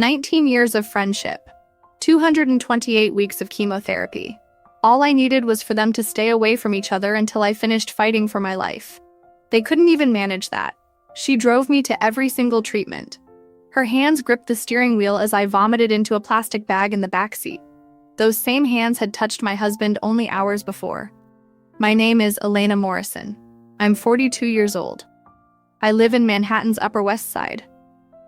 19 years of friendship. 228 weeks of chemotherapy. All I needed was for them to stay away from each other until I finished fighting for my life. They couldn't even manage that. She drove me to every single treatment. Her hands gripped the steering wheel as I vomited into a plastic bag in the backseat. Those same hands had touched my husband only hours before. My name is Elena Morrison. I'm 42 years old. I live in Manhattan's Upper West Side.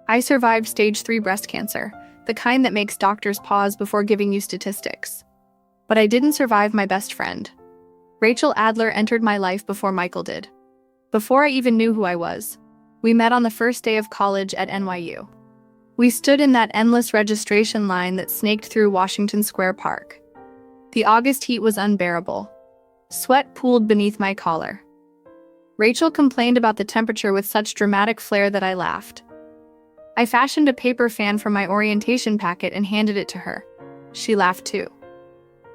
I survived stage 3 breast cancer, the kind that makes doctors pause before giving you statistics. But I didn't survive my best friend. Rachel Adler entered my life before Michael did. Before I even knew who I was. We met on the first day of college at NYU. We stood in that endless registration line that snaked through Washington Square Park. The August heat was unbearable. Sweat pooled beneath my collar. Rachel complained about the temperature with such dramatic flair that I laughed. I fashioned a paper fan from my orientation packet and handed it to her. She laughed too.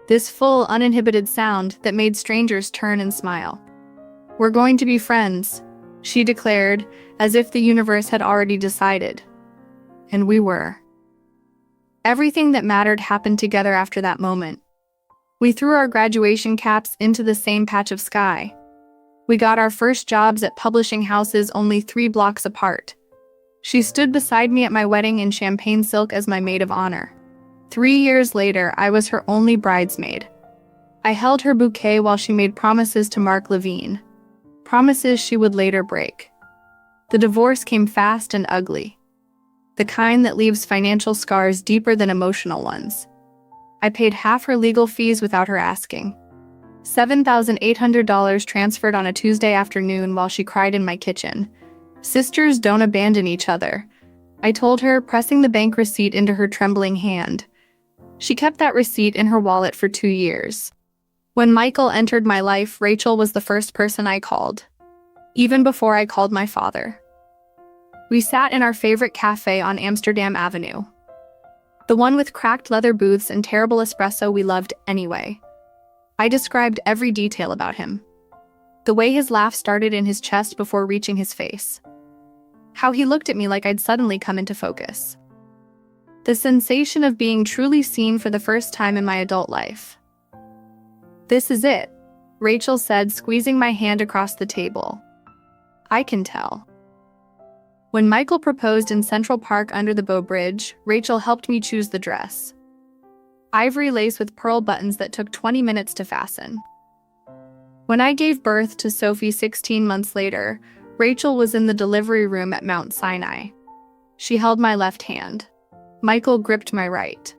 This full, uninhibited sound that made strangers turn and smile. "We're going to be friends," she declared, as if the universe had already decided. And we were. Everything that mattered happened together after that moment. We threw our graduation caps into the same patch of sky. We got our first jobs at publishing houses only 3 blocks apart. She stood beside me at my wedding in champagne silk as my maid of honor. 3 years later, I was her only bridesmaid. I held her bouquet while she made promises to Mark Levine. Promises she would later break. The divorce came fast and ugly. The kind that leaves financial scars deeper than emotional ones. I paid half her legal fees without her asking. $7,800 transferred on a Tuesday afternoon while she cried in my kitchen. "Sisters don't abandon each other," I told her, pressing the bank receipt into her trembling hand. She kept that receipt in her wallet for 2 years. When Michael entered my life, Rachel was the first person I called. Even before I called my father. We sat in our favorite cafe on Amsterdam Avenue. The one with cracked leather booths and terrible espresso we loved anyway. I described every detail about him. The way his laugh started in his chest before reaching his face. How he looked at me like I'd suddenly come into focus. The sensation of being truly seen for the first time in my adult life. "This is it," Rachel said, squeezing my hand across the table. "I can tell." When Michael proposed in Central Park under the Bow Bridge, Rachel helped me choose the dress. Ivory lace with pearl buttons that took 20 minutes to fasten. When I gave birth to Sophie 16 months later, Rachel was in the delivery room at Mount Sinai. She held my left hand. Michael gripped my right.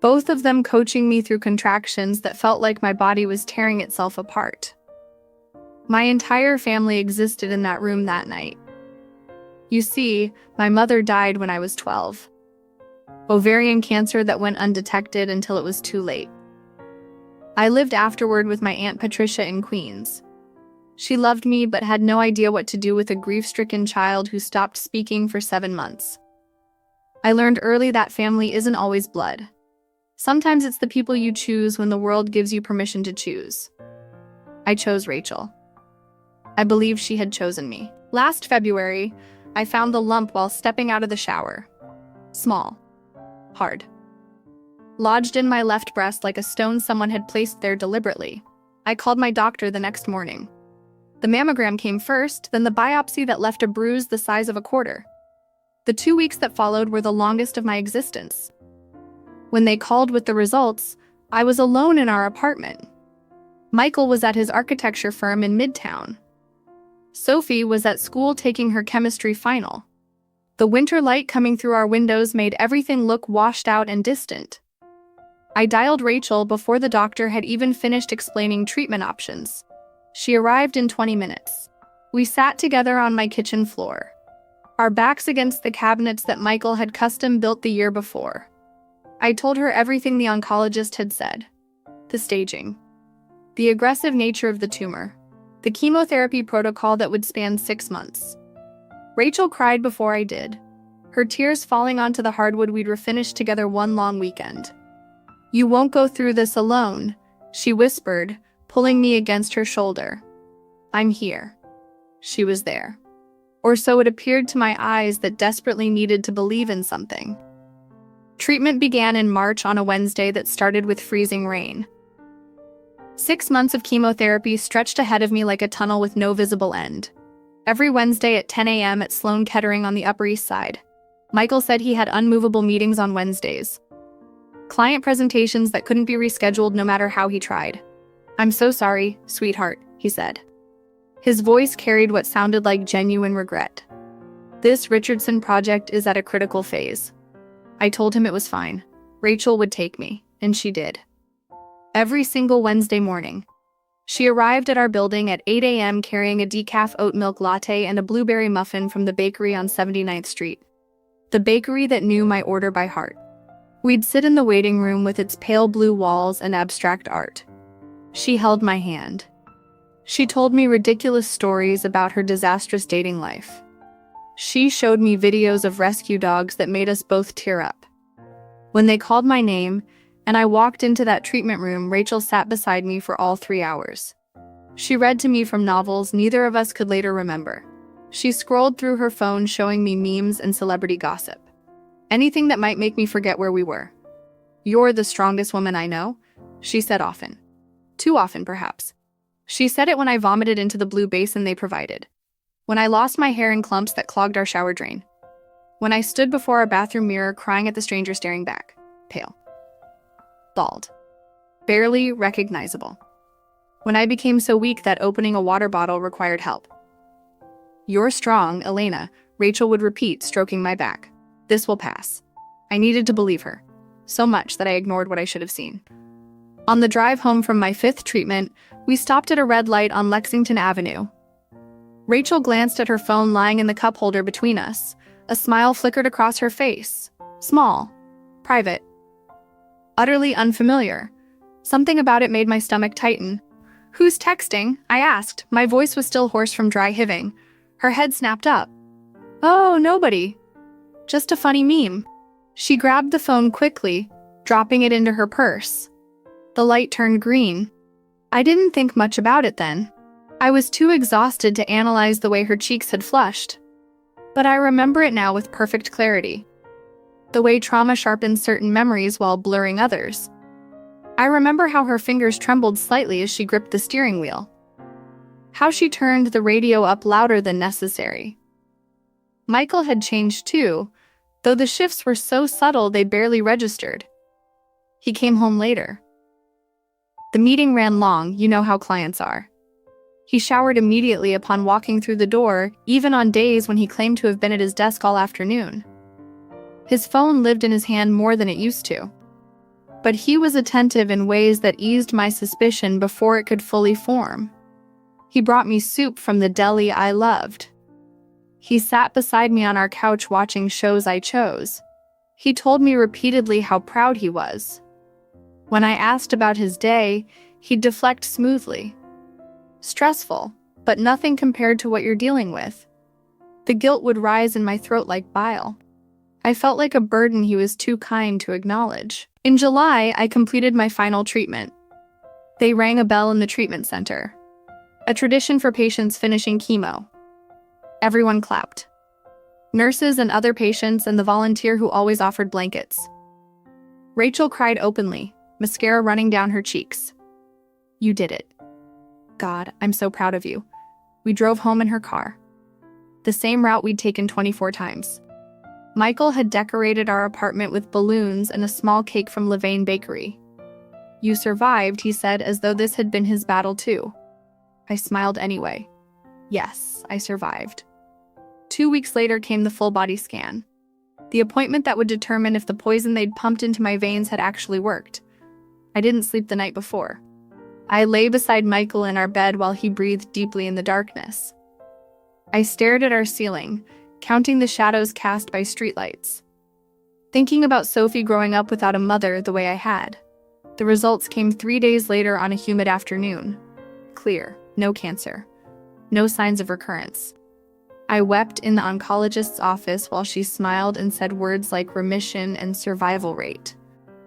Both of them coaching me through contractions that felt like my body was tearing itself apart. My entire family existed in that room that night. You see, my mother died when I was 12. Ovarian cancer that went undetected until it was too late. I lived afterward with my Aunt Patricia in Queens. She loved me but had no idea what to do with a grief-stricken child who stopped speaking for 7 months. I learned early that family isn't always blood. Sometimes it's the people you choose when the world gives you permission to choose. I chose Rachel. I believed she had chosen me. Last February, I found the lump while stepping out of the shower. Small. Hard. Lodged in my left breast like a stone someone had placed there deliberately. I called my doctor the next morning. The mammogram came first, then the biopsy that left a bruise the size of a quarter. The 2 weeks that followed were the longest of my existence. When they called with the results, I was alone in our apartment. Michael was at his architecture firm in Midtown. Sophie was at school taking her chemistry final. The winter light coming through our windows made everything look washed out and distant. I dialed Rachel before the doctor had even finished explaining treatment options. She arrived in 20 minutes. We sat together on my kitchen floor, our backs against the cabinets that Michael had custom built the year before. I told her everything the oncologist had said. The staging. The aggressive nature of the tumor. The chemotherapy protocol that would span 6 months. Rachel cried before I did, her tears falling onto the hardwood we'd refinished together one long weekend. "You won't go through this alone," she whispered, pulling me against her shoulder. "I'm here." She was there. Or so it appeared to my eyes that desperately needed to believe in something. Treatment began in March on a Wednesday that started with freezing rain. 6 months of chemotherapy stretched ahead of me like a tunnel with no visible end. Every Wednesday at 10 a.m. at Sloan Kettering on the Upper East Side. Michael said he had unmovable meetings on Wednesdays. Client presentations that couldn't be rescheduled no matter how he tried. "I'm so sorry, sweetheart," he said. His voice carried what sounded like genuine regret. "This Richardson project is at a critical phase." I told him it was fine. Rachel would take me, and she did. Every single Wednesday morning. She arrived at our building at 8 a.m. carrying a decaf oat milk latte and a blueberry muffin from the bakery on 79th Street. The bakery that knew my order by heart. We'd sit in the waiting room with its pale blue walls and abstract art. She held my hand. She told me ridiculous stories about her disastrous dating life. She showed me videos of rescue dogs that made us both tear up. When they called my name, and I walked into that treatment room, Rachel sat beside me for all 3 hours. She read to me from novels neither of us could later remember. She scrolled through her phone showing me memes and celebrity gossip. Anything that might make me forget where we were. "You're the strongest woman I know," she said often. Too often, perhaps. She said it when I vomited into the blue basin they provided. When I lost my hair in clumps that clogged our shower drain. When I stood before our bathroom mirror crying at the stranger staring back. Pale. Bald. Barely recognizable. When I became so weak that opening a water bottle required help. "You're strong, Elena," Rachel would repeat, stroking my back. "This will pass." I needed to believe her. So much that I ignored what I should have seen. On the drive home from my 5th treatment, we stopped at a red light on Lexington Avenue. Rachel glanced at her phone lying in the cup holder between us. A smile flickered across her face. Small. Private. Utterly unfamiliar. Something about it made my stomach tighten. "Who's texting?" I asked. My voice was still hoarse from dry hiving. Her head snapped up. "Oh, nobody. Just a funny meme." She grabbed the phone quickly, dropping it into her purse. The light turned green. I didn't think much about it then. I was too exhausted to analyze the way her cheeks had flushed. But I remember it now with perfect clarity. The way trauma sharpens certain memories while blurring others. I remember how her fingers trembled slightly as she gripped the steering wheel. How she turned the radio up louder than necessary. Michael had changed too, though the shifts were so subtle they barely registered. He came home later. The meeting ran long, you know how clients are. He showered immediately upon walking through the door, even on days when he claimed to have been at his desk all afternoon. His phone lived in his hand more than it used to. But he was attentive in ways that eased my suspicion before it could fully form. He brought me soup from the deli I loved. He sat beside me on our couch watching shows I chose. He told me repeatedly how proud he was. When I asked about his day, he'd deflect smoothly. Stressful, but nothing compared to what you're dealing with. The guilt would rise in my throat like bile. I felt like a burden he was too kind to acknowledge. In July, I completed my final treatment. They rang a bell in the treatment center. A tradition for patients finishing chemo. Everyone clapped. Nurses and other patients and the volunteer who always offered blankets. Rachel cried openly, mascara running down her cheeks. "You did it. God, I'm so proud of you." We drove home in her car. The same route we'd taken 24 times. Michael had decorated our apartment with balloons and a small cake from Levain Bakery. "You survived," he said, as though this had been his battle too. I smiled anyway. Yes, I survived. 2 weeks later came the full-body scan. The appointment that would determine if the poison they'd pumped into my veins had actually worked. I didn't sleep the night before. I lay beside Michael in our bed while he breathed deeply in the darkness. I stared at our ceiling, counting the shadows cast by streetlights. Thinking about Sophie growing up without a mother the way I had. The results came 3 days later on a humid afternoon. Clear, no cancer. No signs of recurrence. I wept in the oncologist's office while she smiled and said words like remission and survival rate.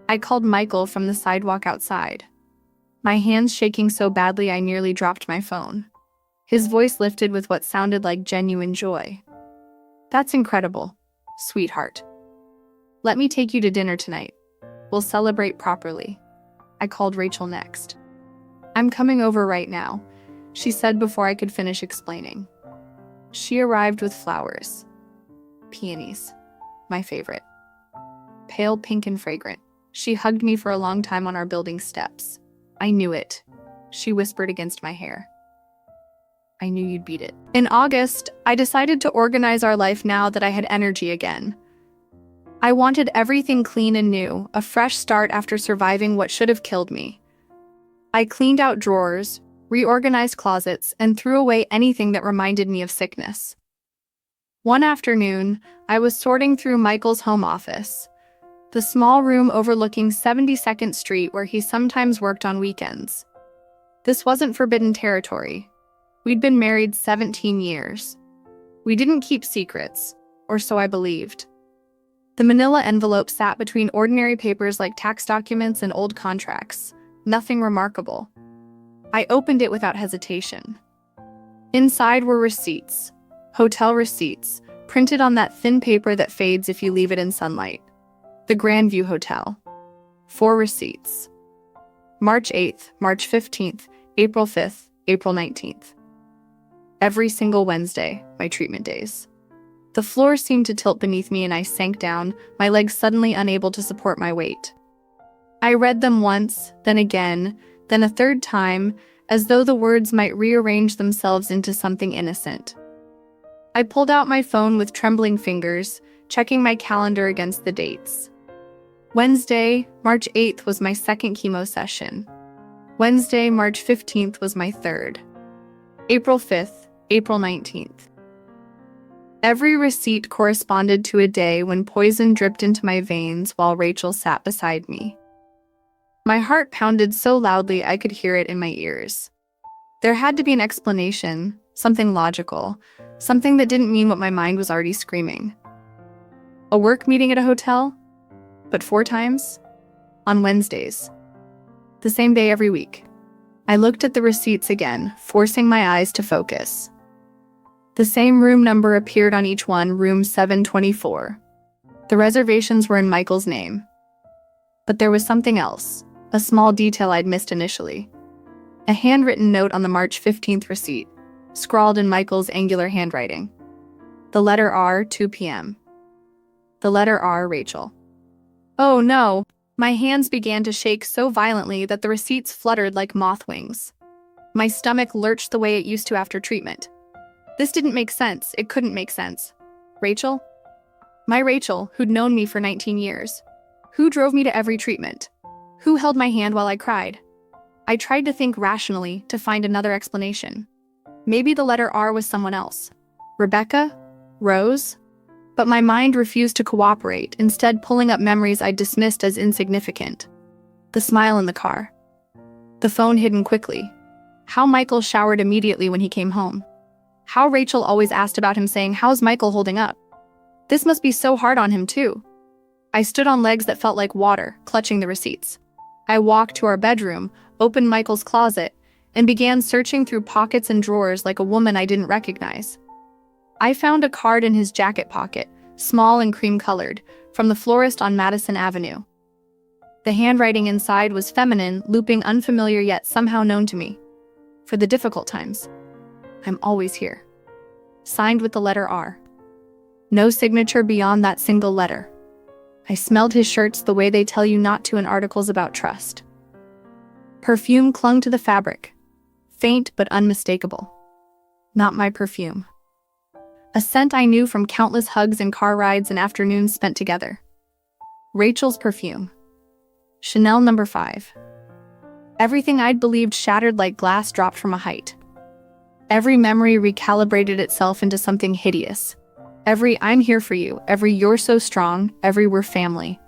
I called Michael from the sidewalk outside. My hands shaking so badly I nearly dropped my phone. His voice lifted with what sounded like genuine joy. "That's incredible, sweetheart." Let me take you to dinner tonight. We'll celebrate properly. I called Rachel next. I'm coming over right now, she said before I could finish explaining. She arrived with flowers. Peonies. My favorite. Pale pink and fragrant. She hugged me for a long time on our building steps. I knew it. She whispered against my hair. I knew you'd beat it. In August, I decided to organize our life now that I had energy again. I wanted everything clean and new, a fresh start after surviving what should have killed me. I cleaned out drawers, reorganized closets, and threw away anything that reminded me of sickness. One afternoon, I was sorting through Michael's home office, the small room overlooking 72nd Street where he sometimes worked on weekends. This wasn't forbidden territory. We'd been married 17 years. We didn't keep secrets, or so I believed. The manila envelope sat between ordinary papers like tax documents and old contracts. Nothing remarkable. I opened it without hesitation. Inside were receipts, hotel receipts, printed on that thin paper that fades if you leave it in sunlight. The Grandview Hotel. 4 receipts. March 8th, March 15th, April 5th, April 19th. Every single Wednesday, my treatment days. The floor seemed to tilt beneath me and I sank down, my legs suddenly unable to support my weight. I read them once, then again, then a third time, as though the words might rearrange themselves into something innocent. I pulled out my phone with trembling fingers, checking my calendar against the dates. Wednesday, March 8th was my second chemo session. Wednesday, March 15th was my third. April 5th, April 19th. Every receipt corresponded to a day when poison dripped into my veins while Rachel sat beside me. My heart pounded so loudly I could hear it in my ears. There had to be an explanation, something logical, something that didn't mean what my mind was already screaming. A work meeting at a hotel? But 4 times? On Wednesdays. The same day every week. I looked at the receipts again, forcing my eyes to focus. The same room number appeared on each one, room 724. The reservations were in Michael's name. But there was something else, a small detail I'd missed initially. A handwritten note on the March 15th receipt, scrawled in Michael's angular handwriting. The letter R, 2 p.m. The letter R, Rachel. Oh no! My hands began to shake so violently that the receipts fluttered like moth wings. My stomach lurched the way it used to after treatment. This didn't make sense. It couldn't make sense. Rachel? My Rachel, who'd known me for 19 years. Who drove me to every treatment? Who held my hand while I cried? I tried to think rationally to find another explanation. Maybe the letter R was someone else. Rebecca? Rose? But my mind refused to cooperate, instead pulling up memories I dismissed as insignificant. The smile in the car. The phone hidden quickly. How Michael showered immediately when he came home. How Rachel always asked about him saying, "How's Michael holding up?" This must be so hard on him too. I stood on legs that felt like water, clutching the receipts. I walked to our bedroom, opened Michael's closet, and began searching through pockets and drawers like a woman I didn't recognize. I found a card in his jacket pocket, small and cream-colored, from the florist on Madison Avenue. The handwriting inside was feminine, looping unfamiliar yet somehow known to me. For the difficult times. I'm always here. Signed with the letter R. No signature beyond that single letter. I smelled his shirts the way they tell you not to in articles about trust. Perfume clung to the fabric. Faint but unmistakable. Not my perfume. A scent I knew from countless hugs and car rides and afternoons spent together. Rachel's perfume. Chanel No. 5. Everything I'd believed shattered like glass dropped from a height. Every memory recalibrated itself into something hideous. Every "I'm here for you," every "you're so strong," every "we're family."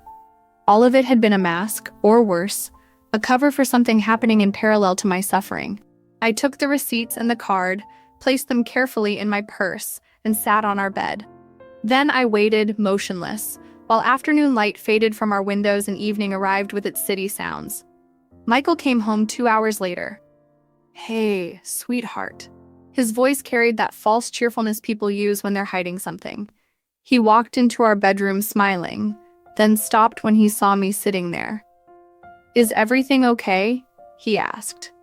All of it had been a mask, or worse, a cover for something happening in parallel to my suffering. I took the receipts and the card, placed them carefully in my purse, and sat on our bed. Then I waited, motionless, while afternoon light faded from our windows and evening arrived with its city sounds. Michael came home 2 hours later. "Hey, sweetheart." His voice carried that false cheerfulness people use when they're hiding something. He walked into our bedroom smiling, then stopped when he saw me sitting there. "Is everything okay?" he asked.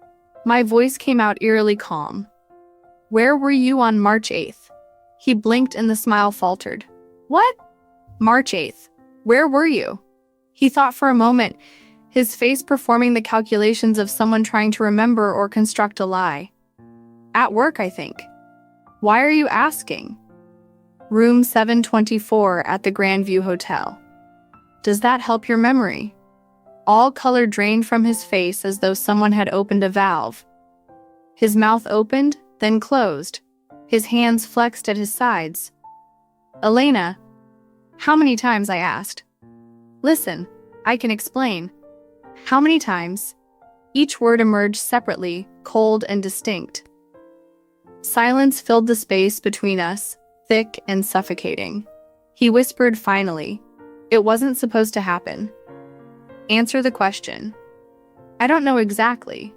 My voice came out eerily calm. "Where were you on March 8th?" He blinked and the smile faltered. "What?" "March 8th. Where were you?" He thought for a moment, his face performing the calculations of someone trying to remember or construct a lie. "At work, I think." "Why are you asking?" "Room 724 at the Grandview Hotel." "Does that help your memory?" All color drained from his face as though someone had opened a valve. His mouth opened, then closed. His hands flexed at his sides. "Elena." "How many times?" I asked. "Listen, I can explain." "How many times?" Each word emerged separately, cold and distinct. Silence filled the space between us, thick and suffocating. He whispered finally, "It wasn't supposed to happen." "Answer the question." "I don't know exactly."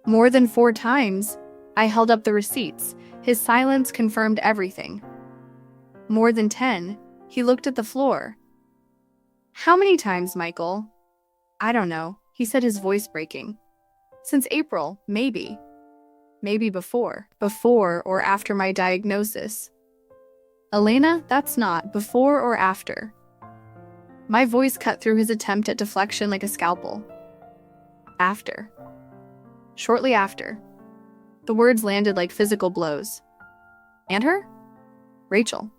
More than 4 times, I held up the receipts. His silence confirmed everything. "More than 10, he looked at the floor. "How many times, Michael?" "I don't know," he said, his voice breaking. "Since April, maybe. Maybe before or after my diagnosis." "Elena, that's not before or after." My voice cut through his attempt at deflection like a scalpel. "After. Shortly after." The words landed like physical blows. "And her?" "Rachel."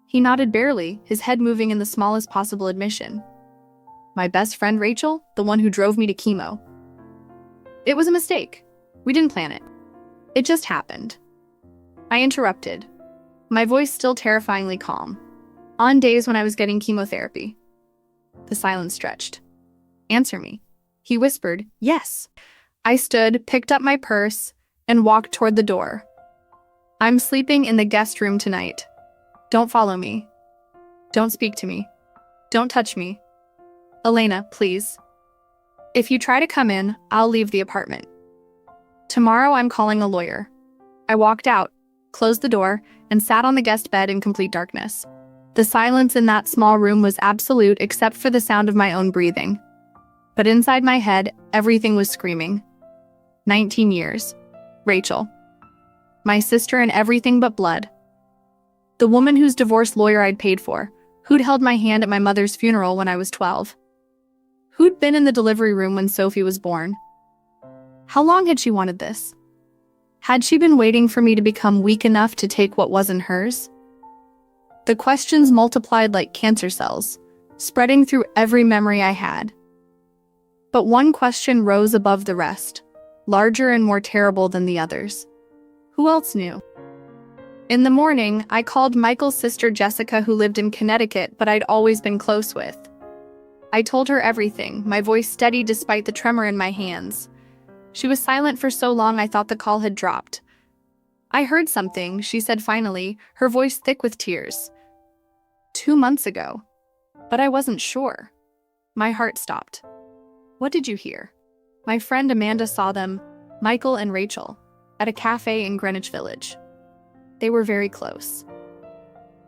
He nodded barely, his head moving in the smallest possible admission. "My best friend Rachel, the one who drove me to chemo." "It was a mistake. We didn't plan it. It just happened." I interrupted, my voice still terrifyingly calm. "On days when I was getting chemotherapy." The silence stretched. "Answer me." He whispered, "Yes." I stood, picked up my purse, and walked toward the door. "I'm sleeping in the guest room tonight. Don't follow me. Don't speak to me. Don't touch me. Elena, please. If you try to come in, I'll leave the apartment. Tomorrow I'm calling a lawyer." I walked out, closed the door, and sat on the guest bed in complete darkness. The silence in that small room was absolute except for the sound of my own breathing. But inside my head, everything was screaming. 19 years. Rachel. My sister and everything but blood. The woman whose divorce lawyer I'd paid for, who'd held my hand at my mother's funeral when I was 12. Who'd been in the delivery room when Sophie was born. How long had she wanted this? Had she been waiting for me to become weak enough to take what wasn't hers? The questions multiplied like cancer cells, spreading through every memory I had. But one question rose above the rest, larger and more terrible than the others. Who else knew? In the morning, I called Michael's sister Jessica, who lived in Connecticut but I'd always been close with. I told her everything, my voice steady despite the tremor in my hands. She was silent for so long I thought the call had dropped. "I heard something," she said finally, her voice thick with tears. 2 months ago. But I wasn't sure. My heart stopped. "What did you hear?" "My friend Amanda saw them, Michael and Rachel, at a cafe in Greenwich Village. They were very close."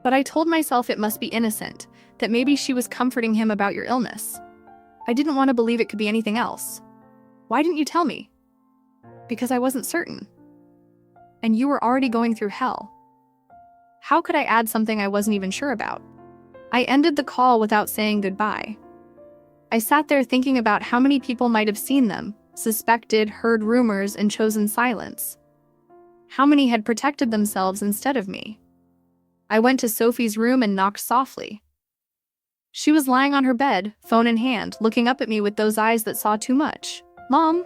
But I told myself it must be innocent, that maybe she was comforting him about your illness. I didn't want to believe it could be anything else. "Why didn't you tell me?" "Because I wasn't certain. And you were already going through hell. How could I add something I wasn't even sure about?" I ended the call without saying goodbye. I sat there thinking about how many people might have seen them, suspected, heard rumors, and chosen silence. How many had protected themselves instead of me? I went to Sophie's room and knocked softly. She was lying on her bed, phone in hand, looking up at me with those eyes that saw too much. "Mom?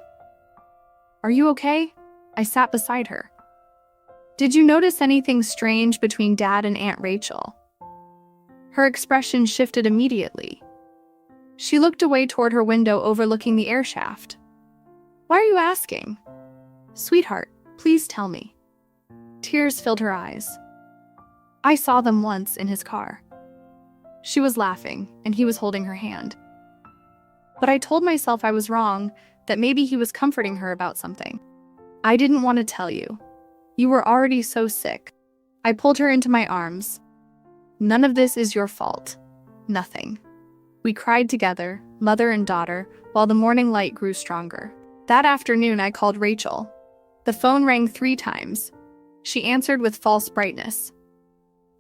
Are you okay?" I sat beside her. "Did you notice anything strange between Dad and Aunt Rachel?" Her expression shifted immediately. She looked away toward her window overlooking the air shaft. "Why are you asking?" "Sweetheart, please tell me." Tears filled her eyes. "I saw them once in his car." She was laughing, and he was holding her hand. But I told myself I was wrong, that maybe he was comforting her about something. "I didn't want to tell you. You were already so sick." I pulled her into my arms. "None of this is your fault. Nothing. We cried together, mother and daughter, while the morning light grew stronger. That afternoon, I called Rachel. The phone rang 3 times. She answered with false brightness.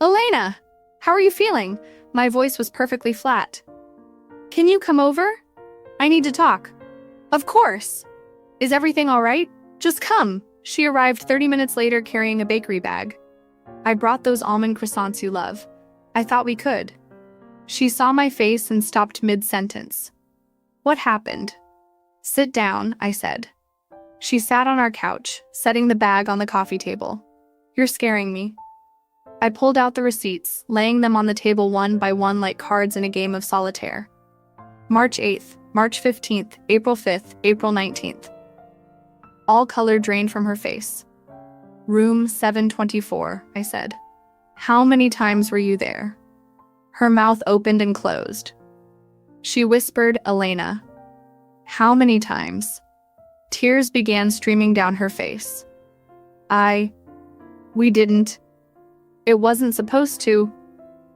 "Elena, how are you feeling?" My voice was perfectly flat. "Can you come over? I need to talk." "Of course. Is everything all right? Just come." She arrived 30 minutes later carrying a bakery bag. "I brought those almond croissants you love. I thought we could." She saw my face and stopped mid-sentence. "What happened?" "Sit down," I said. She sat on our couch, setting the bag on the coffee table. "You're scaring me." I pulled out the receipts, laying them on the table one by one like cards in a game of solitaire. March 8th, March 15th, April 5th, April 19th. All color drained from her face. "Room 724, I said. "How many times were you there?" Her mouth opened and closed. She whispered, "Elena." "How many times?" Tears began streaming down her face. We didn't. It wasn't supposed to."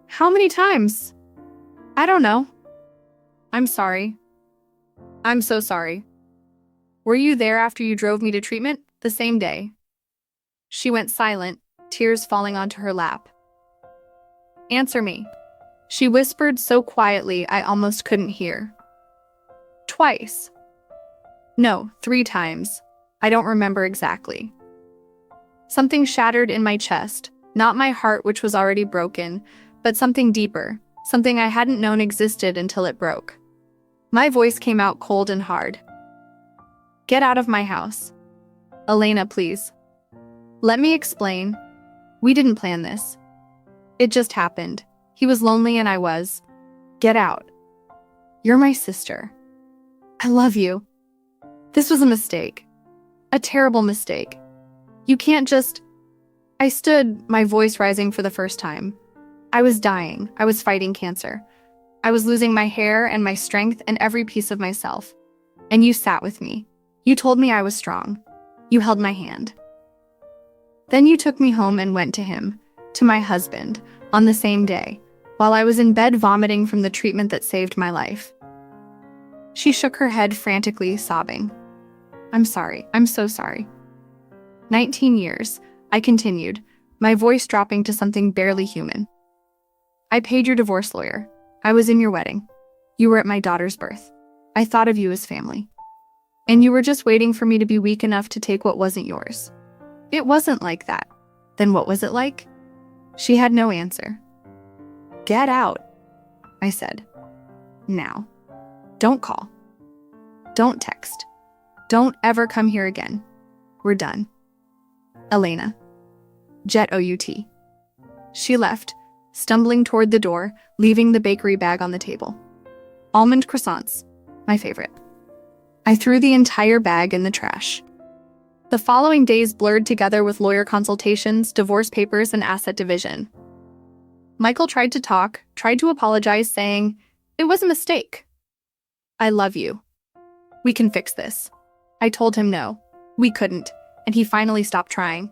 "How many times?" "I don't know." "I'm sorry." "I'm so sorry." "Were you there after you drove me to treatment?" "The same day." She went silent, tears falling onto her lap. "Answer me." She whispered so quietly I almost couldn't hear. "Twice." "No, 3 times. I don't remember exactly." Something shattered in my chest, not my heart which was already broken, but something deeper, something I hadn't known existed until it broke. My voice came out cold and hard. "Get out of my house. Elena, please." "Let me explain. We didn't plan this. It just happened. He was lonely and I was. Get out. You're my sister. I love you. This was a mistake. A terrible mistake. You can't just..." I stood, my voice rising for the first time. I was dying. I was fighting cancer. I was losing my hair and my strength and every piece of myself. And you sat with me. You told me I was strong. You held my hand. Then you took me home and went to him, to my husband, on the same day, while I was in bed vomiting from the treatment that saved my life. She shook her head frantically, sobbing. "I'm sorry. I'm so sorry." 19 years, I continued, my voice dropping to something barely human. "I paid your divorce lawyer. I was in your wedding. You were at my daughter's birth. I thought of you as family. And you were just waiting for me to be weak enough to take what wasn't yours. It wasn't like that. Then what was it like?" She had no answer. "Get out," I said. "Now. Don't call. Don't text. Don't ever come here again. We're done. Elena. Jet OUT." She left, stumbling toward the door, leaving the bakery bag on the table. Almond croissants, my favorite. I threw the entire bag in the trash. The following days blurred together with lawyer consultations, divorce papers, and asset division. Michael tried to talk, tried to apologize, saying, "It was a mistake. I love you. We can fix this." I told him no, we couldn't, and he finally stopped trying.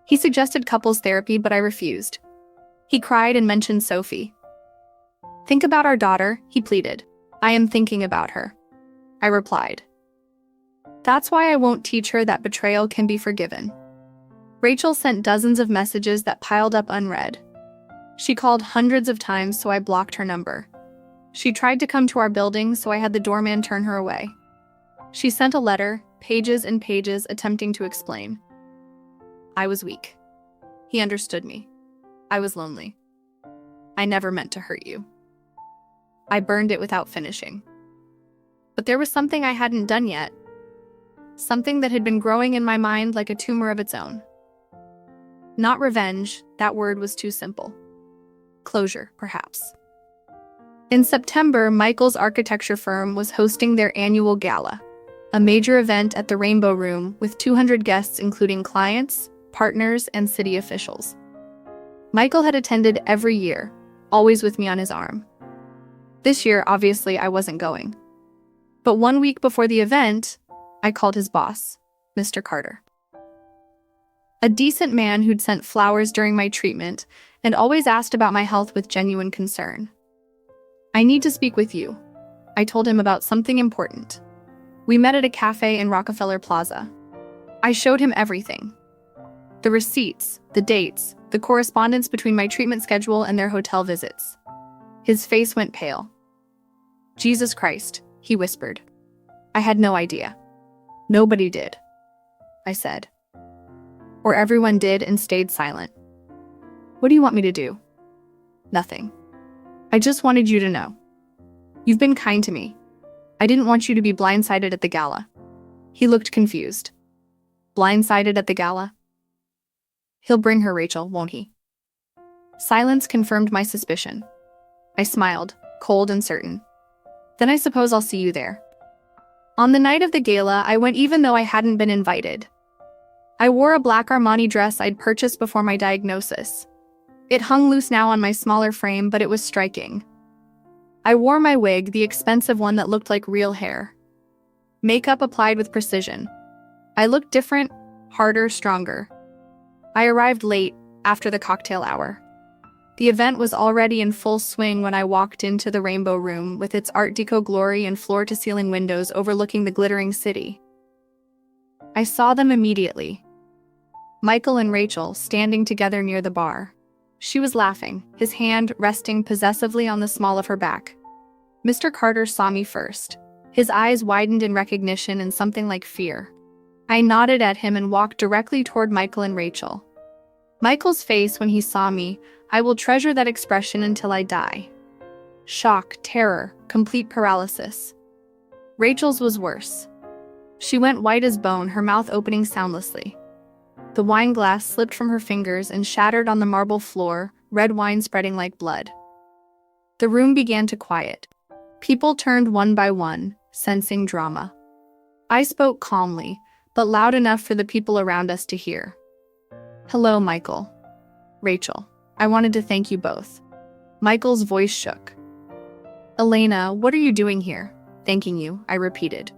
He suggested couples therapy, but I refused. He cried and mentioned Sophie. "Think about our daughter," he pleaded. "I am thinking about her," I replied. "That's why I won't teach her that betrayal can be forgiven." Rachel sent dozens of messages that piled up unread. She called hundreds of times, so I blocked her number. She tried to come to our building, so I had the doorman turn her away. She sent a letter, pages and pages, attempting to explain. I was weak. He understood me. I was lonely. I never meant to hurt you. I burned it without finishing. But there was something I hadn't done yet. Something that had been growing in my mind like a tumor of its own. Not revenge, that word was too simple. Closure, perhaps. In September, Michael's architecture firm was hosting their annual gala, a major event at the Rainbow Room with 200 guests including clients, partners, and city officials. Michael had attended every year, always with me on his arm. This year, obviously, I wasn't going. But 1 week before the event, I called his boss, Mr. Carter. A decent man who'd sent flowers during my treatment and always asked about my health with genuine concern. I need to speak with you. I told him about something important. We met at a cafe in Rockefeller Plaza. I showed him everything. The receipts, the dates, the correspondence between my treatment schedule and their hotel visits. His face went pale. Jesus Christ, he whispered. I had no idea. Nobody did, I said. Or everyone did and stayed silent. What do you want me to do? Nothing. I just wanted you to know. You've been kind to me. I didn't want you to be blindsided at the gala. He looked confused. Blindsided at the gala? He'll bring her, Rachel, won't he? Silence confirmed my suspicion. I smiled, cold and certain. Then I suppose I'll see you there. On the night of the gala, I went even though I hadn't been invited. I wore a black Armani dress I'd purchased before my diagnosis. It hung loose now on my smaller frame, but it was striking. I wore my wig, the expensive one that looked like real hair. Makeup applied with precision. I looked different, harder, stronger. I arrived late, after the cocktail hour. The event was already in full swing when I walked into the Rainbow Room with its Art Deco glory and floor-to-ceiling windows overlooking the glittering city. I saw them immediately. Michael and Rachel standing together near the bar. She was laughing, his hand resting possessively on the small of her back. Mr. Carter saw me first. His eyes widened in recognition and something like fear. I nodded at him and walked directly toward Michael and Rachel. Michael's face when he saw me, I will treasure that expression until I die. Shock, terror, complete paralysis. Rachel's was worse. She went white as bone, her mouth opening soundlessly. The wine glass slipped from her fingers and shattered on the marble floor, red wine spreading like blood. The room began to quiet. People turned one by one, sensing drama. I spoke calmly, but loud enough for the people around us to hear. Hello, Michael. Rachel, I wanted to thank you both. Michael's voice shook. Elena, what are you doing here? Thanking you, I repeated.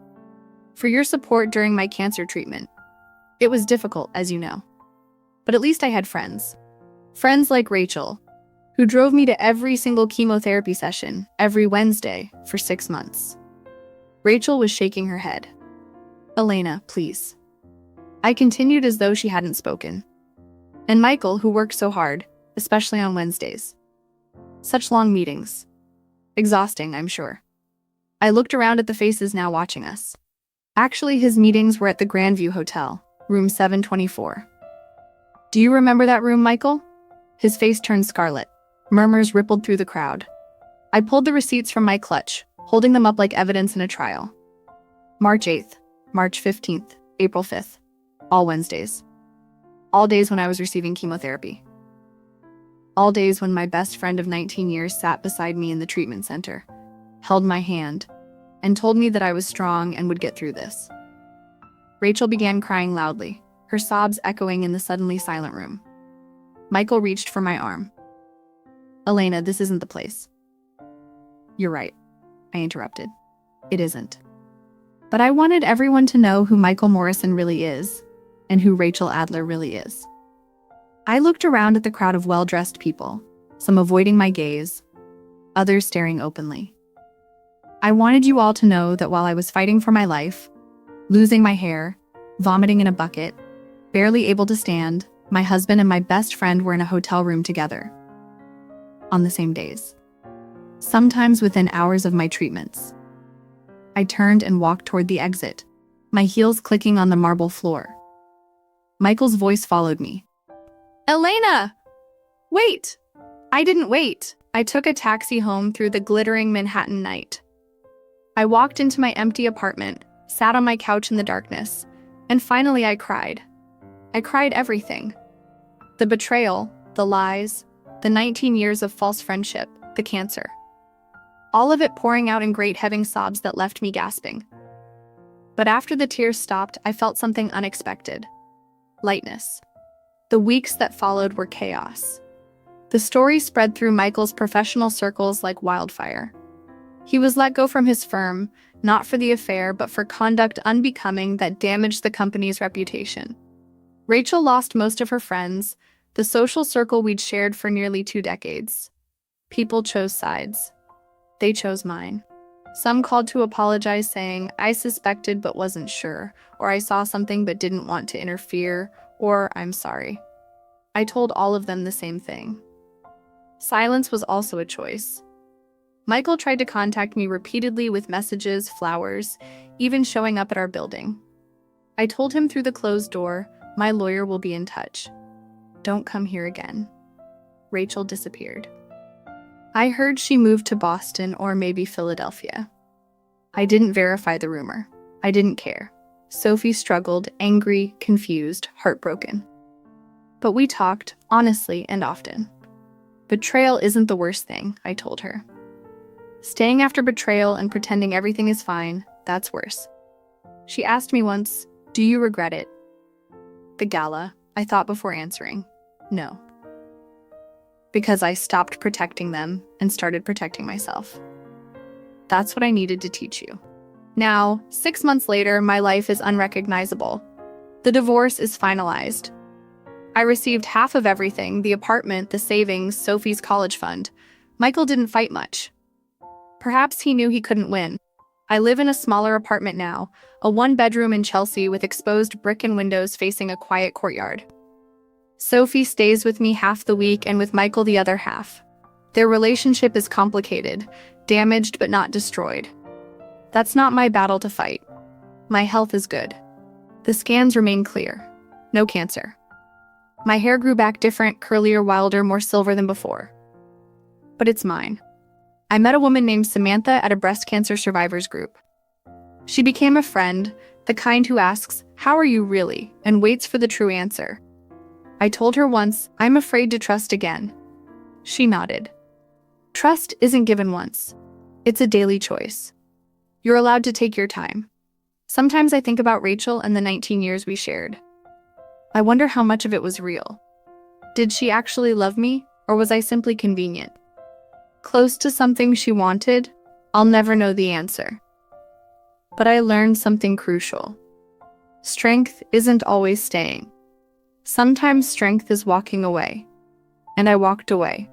For your support during my cancer treatment. It was difficult, as you know. But at least I had friends. Friends like Rachel, who drove me to every single chemotherapy session, every Wednesday, for 6 months. Rachel was shaking her head. Elena, please. I continued as though she hadn't spoken. And Michael, who worked so hard, especially on Wednesdays. Such long meetings. Exhausting, I'm sure. I looked around at the faces now watching us. Actually, his meetings were at the Grandview Hotel, room 724. Do you remember that room, Michael? His face turned scarlet. Murmurs rippled through the crowd. I pulled the receipts from my clutch, holding them up like evidence in a trial. March 8th, March 15th, April 5th. All Wednesdays. All days when I was receiving chemotherapy. All days when my best friend of 19 years sat beside me in the treatment center, held my hand, and told me that I was strong and would get through this. Rachel began crying loudly, her sobs echoing in the suddenly silent room. Michael reached for my arm. Elena, this isn't the place. You're right, I interrupted. It isn't. But I wanted everyone to know who Michael Morrison really is, and who Rachel Adler really is. I looked around at the crowd of well-dressed people, some avoiding my gaze, others staring openly. I wanted you all to know that while I was fighting for my life, losing my hair, vomiting in a bucket, barely able to stand, my husband and my best friend were in a hotel room together. On the same days. Sometimes within hours of my treatments. I turned and walked toward the exit, my heels clicking on the marble floor. Michael's voice followed me. Elena! Wait! I didn't wait. I took a taxi home through the glittering Manhattan night. I walked into my empty apartment, sat on my couch in the darkness, and finally I cried. I cried everything. The betrayal, the lies, the 19 years of false friendship, the cancer. All of it pouring out in great heaving sobs that left me gasping. But after the tears stopped, I felt something unexpected. Lightness. The weeks that followed were chaos. The story spread through Michael's professional circles like wildfire. He was let go from his firm, not for the affair, but for conduct unbecoming that damaged the company's reputation. Rachel lost most of her friends, the social circle we'd shared for nearly 2 decades. People chose sides. They chose mine. Some called to apologize, saying, I suspected but wasn't sure, or I saw something but didn't want to interfere, or I'm sorry. I told all of them the same thing. Silence was also a choice. Michael tried to contact me repeatedly with messages, flowers, even showing up at our building. I told him through the closed door, my lawyer will be in touch. Don't come here again. Rachel disappeared. I heard she moved to Boston or maybe Philadelphia. I didn't verify the rumor. I didn't care. Sophie struggled, angry, confused, heartbroken. But we talked, honestly and often. Betrayal isn't the worst thing, I told her. Staying after betrayal and pretending everything is fine, that's worse. She asked me once, do you regret it? The gala, I thought before answering. No. Because I stopped protecting them and started protecting myself. That's what I needed to teach you. Now, 6 months later, my life is unrecognizable. The divorce is finalized. I received half of everything, the apartment, the savings, Sophie's college fund. Michael didn't fight much. Perhaps he knew he couldn't win. I live in a smaller apartment now, a 1-bedroom in Chelsea with exposed brick and windows facing a quiet courtyard. Sophie stays with me half the week and with Michael the other half. Their relationship is complicated, damaged but not destroyed. That's not my battle to fight. My health is good. The scans remain clear. No cancer. My hair grew back different, curlier, wilder, more silver than before. But it's mine. I met a woman named Samantha at a breast cancer survivors group. She became a friend, the kind who asks, "How are you really?" and waits for the true answer. I told her once, I'm afraid to trust again. She nodded. Trust isn't given once. It's a daily choice. You're allowed to take your time. Sometimes I think about Rachel and the 19 years we shared. I wonder how much of it was real. Did she actually love me, or was I simply convenient? Close to something she wanted? I'll never know the answer. But I learned something crucial. Strength isn't always staying. Sometimes strength is walking away. And I walked away.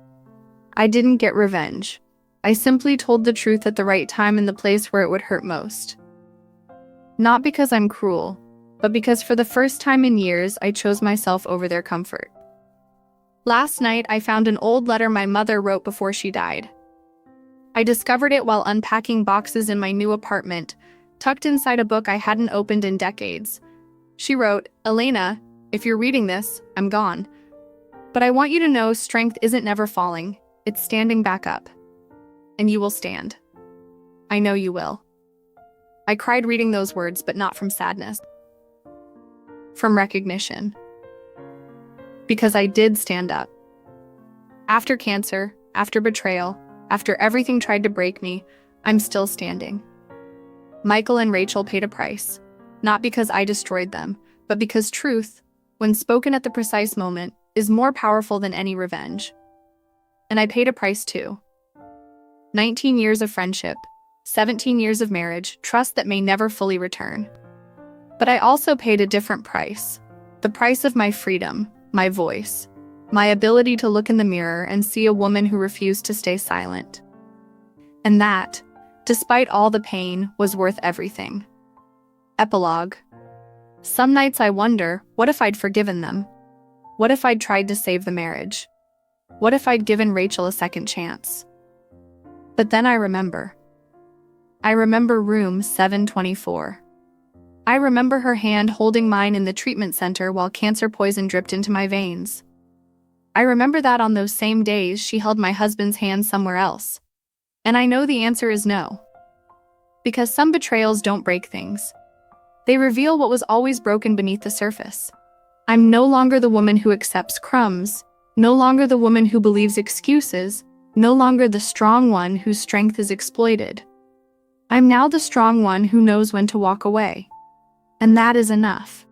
I didn't get revenge. I simply told the truth at the right time in the place where it would hurt most. Not because I'm cruel, but because for the first time in years, I chose myself over their comfort. Last night, I found an old letter my mother wrote before she died. I discovered it while unpacking boxes in my new apartment, tucked inside a book I hadn't opened in decades. She wrote, Elena, if you're reading this, I'm gone. But I want you to know strength isn't never falling. It's standing back up. And you will stand. I know you will. I cried reading those words, but not from sadness. From recognition. Because I did stand up. After cancer, after betrayal, after everything tried to break me, I'm still standing. Michael and Rachel paid a price, not because I destroyed them, but because truth, when spoken at the precise moment, is more powerful than any revenge. And I paid a price too. 19 years of friendship, 17 years of marriage, trust that may never fully return. But I also paid a different price, the price of my freedom, my voice, my ability to look in the mirror and see a woman who refused to stay silent. And that, despite all the pain, was worth everything. Epilogue. Some nights I wonder, what if I'd forgiven them? What if I'd tried to save the marriage? What if I'd given Rachel a second chance? But then I remember. I remember room 724. I remember her hand holding mine in the treatment center while cancer poison dripped into my veins. I remember that on those same days she held my husband's hand somewhere else. And I know the answer is no. Because some betrayals don't break things. They reveal what was always broken beneath the surface. I'm no longer the woman who accepts crumbs, no longer the woman who believes excuses, no longer the strong one whose strength is exploited. I'm now the strong one who knows when to walk away. And that is enough.